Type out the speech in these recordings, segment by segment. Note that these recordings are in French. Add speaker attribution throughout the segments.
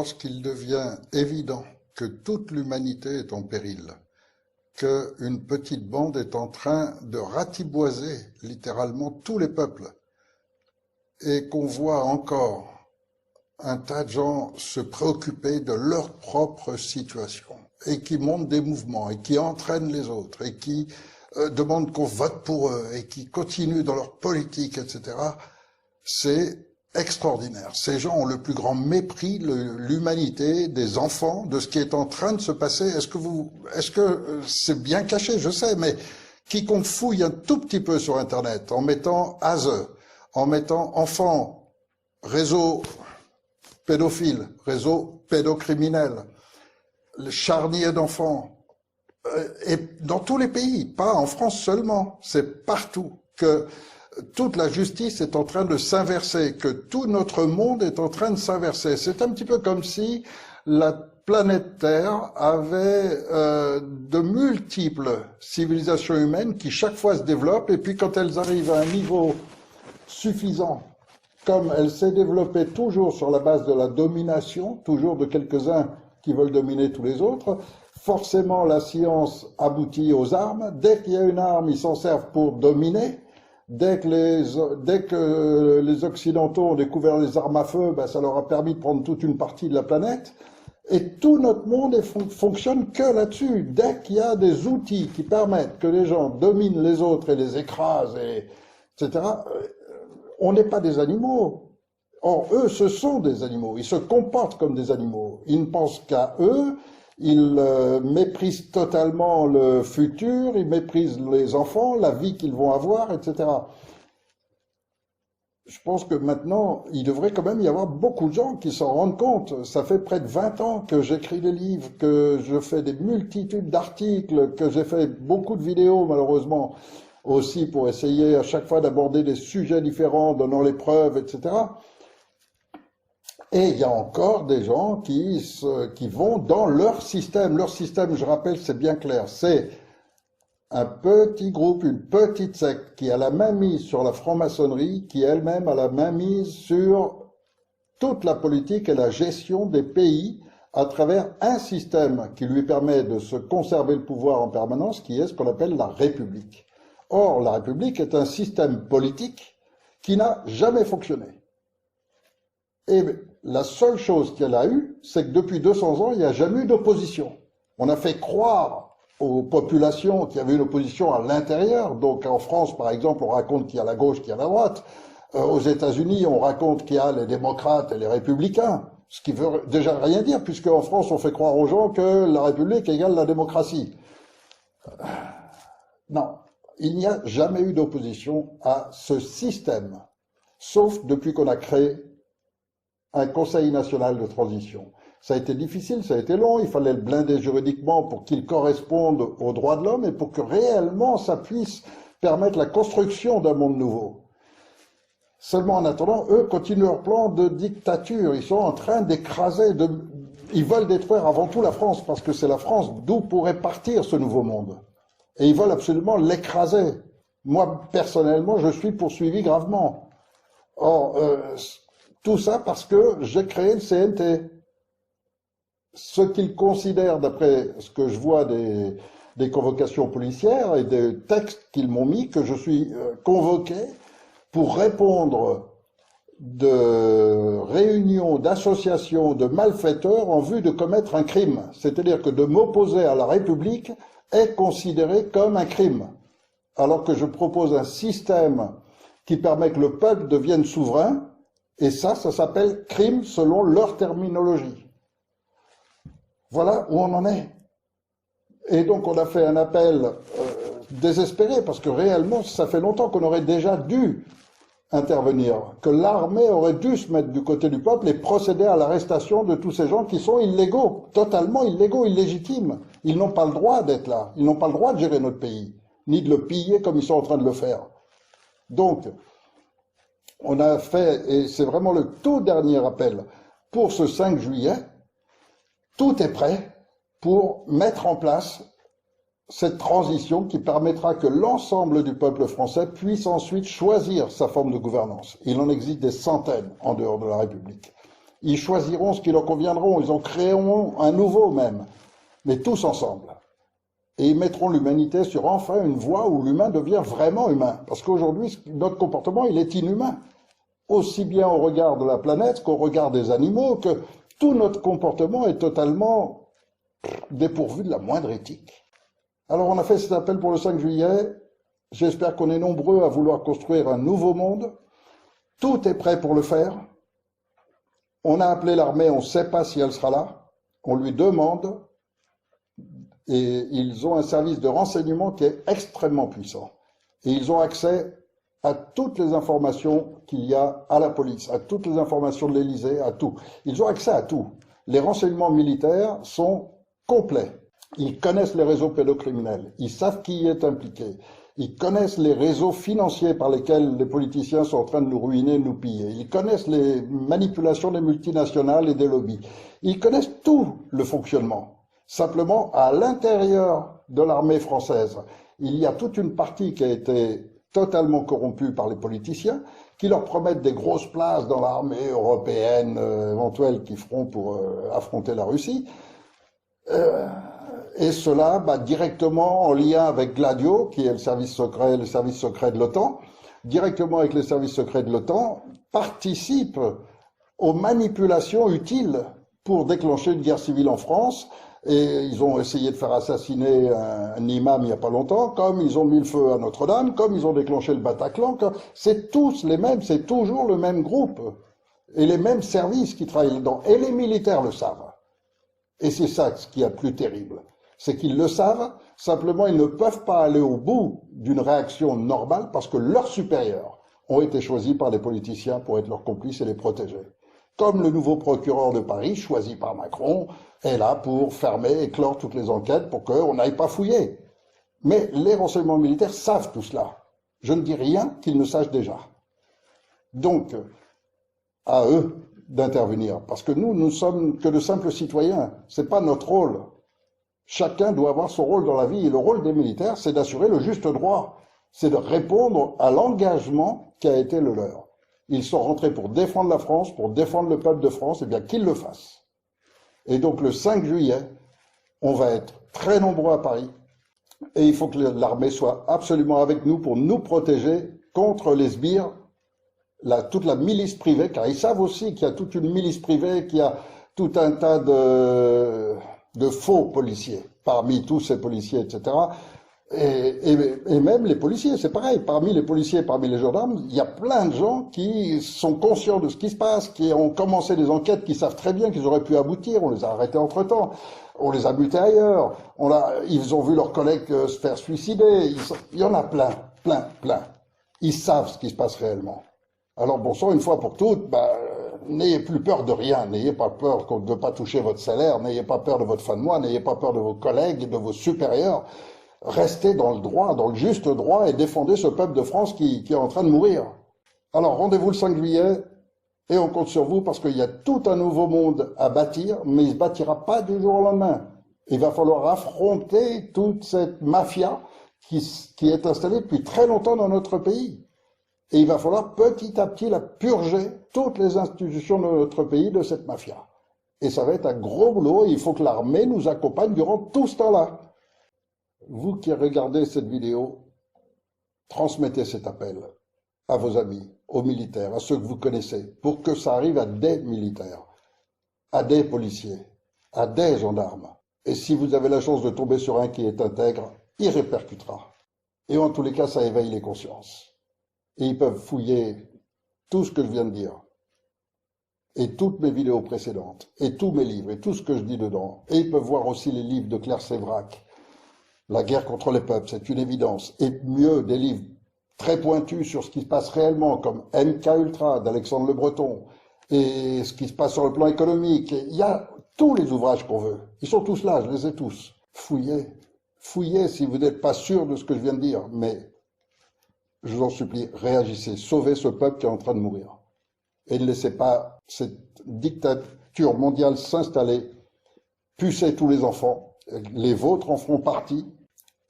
Speaker 1: Lorsqu'il devient évident que toute l'humanité est en péril, qu'une petite bande est en train de ratiboiser littéralement tous les peuples, et qu'on voit encore un tas de gens se préoccuper de leur propre situation, et qui montent des mouvements, et qui entraînent les autres, et qui demandent qu'on vote pour eux, et qui continuent dans leur politique, etc., c'est extraordinaire. Ces gens ont le plus grand mépris de l'humanité, des enfants, de ce qui est en train de se passer. Est-ce que c'est bien caché? Je sais, mais quiconque fouille un tout petit peu sur Internet, en mettant ASE, en mettant enfants, réseau pédophile, réseau pédocriminel, le charnier d'enfants, et dans tous les pays, pas en France seulement, c'est partout que toute la justice est en train de s'inverser, que tout notre monde est en train de s'inverser. C'est un petit peu comme si la planète Terre avait de multiples civilisations humaines qui chaque fois se développent, et puis quand elles arrivent à un niveau suffisant, comme elle s'est développée toujours sur la base de la domination, toujours de quelques-uns qui veulent dominer tous les autres, forcément la science aboutit aux armes. Dès qu'il y a une arme, ils s'en servent pour dominer. Dès que les Occidentaux ont découvert les armes à feu, ben ça leur a permis de prendre toute une partie de la planète. Et tout notre monde fonctionne que là-dessus. Dès qu'il y a des outils qui permettent que les gens dominent les autres et les écrasent, etc., on n'est pas des animaux. Or, eux, ce sont des animaux. Ils se comportent comme des animaux. Ils ne pensent qu'à eux. Ils méprisent totalement le futur, ils méprisent les enfants, la vie qu'ils vont avoir, etc. Je pense que maintenant, il devrait quand même y avoir beaucoup de gens qui s'en rendent compte. Ça fait près de 20 ans que j'écris des livres, que je fais des multitudes d'articles, que j'ai fait beaucoup de vidéos, malheureusement, aussi pour essayer à chaque fois d'aborder des sujets différents, donnant les preuves, etc. Et il y a encore des gens qui vont dans leur système. Leur système, je rappelle, c'est bien clair, c'est un petit groupe, une petite secte qui a la main mise sur la franc-maçonnerie, qui elle-même a la main mise sur toute la politique et la gestion des pays à travers un système qui lui permet de se conserver le pouvoir en permanence, qui est ce qu'on appelle la République. Or, la République est un système politique qui n'a jamais fonctionné. Et la seule chose qu'elle a eue, c'est que depuis 200 ans, il n'y a jamais eu d'opposition. On a fait croire aux populations qu'il y avait une opposition à l'intérieur. Donc en France, par exemple, on raconte qu'il y a la gauche, qu'il y a la droite. Aux États-Unis, on raconte qu'il y a les démocrates et les républicains. Ce qui veut déjà rien dire, puisque en France, on fait croire aux gens que la République égale la démocratie. Non, il n'y a jamais eu d'opposition à ce système, sauf depuis qu'on a créé un Conseil national de transition. Ça a été difficile, ça a été long, il fallait le blinder juridiquement pour qu'il corresponde aux droits de l'homme et pour que réellement ça puisse permettre la construction d'un monde nouveau. Seulement en attendant, eux continuent leur plan de dictature, ils sont en train d'écraser, ils veulent détruire avant tout la France, parce que c'est la France d'où pourrait partir ce nouveau monde. Et ils veulent absolument l'écraser. Moi, personnellement, je suis poursuivi gravement. Or, tout ça parce que j'ai créé le CNT. Ce qu'ils considèrent, d'après ce que je vois des convocations policières et des textes qu'ils m'ont mis, que je suis convoqué pour répondre de réunions, d'associations, de malfaiteurs en vue de commettre un crime. C'est-à-dire que de m'opposer à la République est considéré comme un crime. Alors que je propose un système qui permet que le peuple devienne souverain. Et ça s'appelle crime selon leur terminologie. Voilà où on en est. Et donc on a fait un appel désespéré, parce que réellement, ça fait longtemps qu'on aurait déjà dû intervenir, que l'armée aurait dû se mettre du côté du peuple et procéder à l'arrestation de tous ces gens qui sont illégaux, totalement illégaux, illégitimes. Ils n'ont pas le droit d'être là, ils n'ont pas le droit de gérer notre pays, ni de le piller comme ils sont en train de le faire. Donc, on a fait, et c'est vraiment le tout dernier appel, pour ce 5 juillet, tout est prêt pour mettre en place cette transition qui permettra que l'ensemble du peuple français puisse ensuite choisir sa forme de gouvernance. Il en existe des centaines en dehors de la République. Ils choisiront ce qui leur conviendront, ils en créeront un nouveau même, mais tous ensemble. Et ils mettront l'humanité sur enfin une voie où l'humain devient vraiment humain. Parce qu'aujourd'hui, notre comportement, il est inhumain. Aussi bien au regard de la planète qu'au regard des animaux, que tout notre comportement est totalement dépourvu de la moindre éthique. Alors on a fait cet appel pour le 5 juillet. J'espère qu'on est nombreux à vouloir construire un nouveau monde. Tout est prêt pour le faire. On a appelé l'armée, on ne sait pas si elle sera là. On lui demande. Et ils ont un service de renseignement qui est extrêmement puissant. Et ils ont accès à toutes les informations qu'il y a à la police, à toutes les informations de l'Élysée, à tout. Ils ont accès à tout. Les renseignements militaires sont complets. Ils connaissent les réseaux pédocriminels, ils savent qui y est impliqué, ils connaissent les réseaux financiers par lesquels les politiciens sont en train de nous ruiner, de nous piller, ils connaissent les manipulations des multinationales et des lobbies, ils connaissent tout le fonctionnement. Simplement, à l'intérieur de l'armée française, il y a toute une partie qui a été totalement corrompue par les politiciens, qui leur promettent des grosses places dans l'armée européenne éventuelle qu'ils feront pour affronter la Russie. Et cela, directement en lien avec Gladio, qui est le service secret de l'OTAN, directement avec les services secrets de l'OTAN, participe aux manipulations utiles pour déclencher une guerre civile en France. Et ils ont essayé de faire assassiner un imam il n'y a pas longtemps, comme ils ont mis le feu à Notre-Dame, comme ils ont déclenché le Bataclan. C'est tous les mêmes, c'est toujours le même groupe et les mêmes services qui travaillent dedans. Et les militaires le savent. Et c'est ça ce qui est le plus terrible. C'est qu'ils le savent, simplement ils ne peuvent pas aller au bout d'une réaction normale parce que leurs supérieurs ont été choisis par les politiciens pour être leurs complices et les protéger. Comme le nouveau procureur de Paris, choisi par Macron, est là pour fermer et clore toutes les enquêtes pour qu'on n'aille pas fouiller. Mais les renseignements militaires savent tout cela. Je ne dis rien qu'ils ne sachent déjà. Donc, à eux d'intervenir, parce que nous ne sommes que de simples citoyens. C'est pas notre rôle. Chacun doit avoir son rôle dans la vie, et le rôle des militaires, c'est d'assurer le juste droit. C'est de répondre à l'engagement qui a été le leur. Ils sont rentrés pour défendre la France, pour défendre le peuple de France, et bien qu'ils le fassent. Et donc le 5 juillet, on va être très nombreux à Paris, et il faut que l'armée soit absolument avec nous pour nous protéger contre les sbires, toute la milice privée, car ils savent aussi qu'il y a toute une milice privée, qu'il y a tout un tas de faux policiers, parmi tous ces policiers, etc. Et même les policiers, c'est pareil, parmi les policiers, parmi les gendarmes, il y a plein de gens qui sont conscients de ce qui se passe, qui ont commencé des enquêtes, qui savent très bien qu'ils auraient pu aboutir, on les a arrêtés entre-temps, on les a mutés ailleurs, ils ont vu leurs collègues se faire suicider, il y en a plein, plein, plein. Ils savent ce qui se passe réellement. Alors bon sang, une fois pour toutes, n'ayez plus peur de rien, n'ayez pas peur de ne pas toucher votre salaire, n'ayez pas peur de votre fin de mois, n'ayez pas peur de vos collègues et de vos supérieurs. Restez dans le droit, dans le juste droit et défendez ce peuple de France qui est en train de mourir. Alors rendez-vous le 5 juillet et on compte sur vous parce qu'il y a tout un nouveau monde à bâtir, mais il ne se bâtira pas du jour au lendemain. Il va falloir affronter toute cette mafia qui est installée depuis très longtemps dans notre pays. Et il va falloir petit à petit la purger, toutes les institutions de notre pays, de cette mafia. Et ça va être un gros boulot et il faut que l'armée nous accompagne durant tout ce temps-là. Vous qui regardez cette vidéo, transmettez cet appel à vos amis, aux militaires, à ceux que vous connaissez, pour que ça arrive à des militaires, à des policiers, à des gendarmes. Et si vous avez la chance de tomber sur un qui est intègre, il répercutera. Et en tous les cas, ça éveille les consciences. Et ils peuvent fouiller tout ce que je viens de dire, et toutes mes vidéos précédentes, et tous mes livres, et tout ce que je dis dedans. Et ils peuvent voir aussi les livres de Claire Sévrac, La guerre contre les peuples, c'est une évidence. Et mieux, des livres très pointus sur ce qui se passe réellement, comme MK Ultra d'Alexandre Le Breton, et ce qui se passe sur le plan économique. Il y a tous les ouvrages qu'on veut. Ils sont tous là, je les ai tous. Fouillez. Fouillez si vous n'êtes pas sûr de ce que je viens de dire, mais je vous en supplie, réagissez, sauvez ce peuple qui est en train de mourir. Et ne laissez pas cette dictature mondiale s'installer, pucer tous les enfants, les vôtres en feront partie,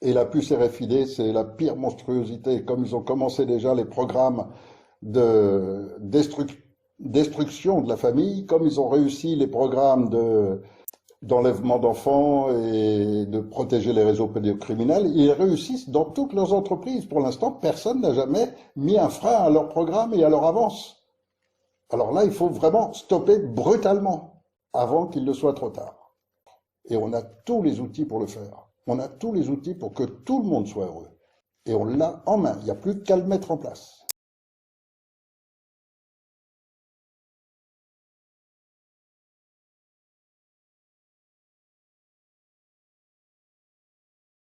Speaker 1: et la puce RFID, c'est la pire monstruosité, comme ils ont commencé déjà les programmes de destruction de la famille, comme ils ont réussi les programmes d'enlèvement d'enfants et de protéger les réseaux pédocriminels, ils réussissent dans toutes leurs entreprises. Pour l'instant, personne n'a jamais mis un frein à leur programme et à leur avance. Alors là, il faut vraiment stopper brutalement avant qu'il ne soit trop tard. Et on a tous les outils pour le faire. On a tous les outils pour que tout le monde soit heureux. Et on l'a en main. Il n'y a plus qu'à le mettre en place.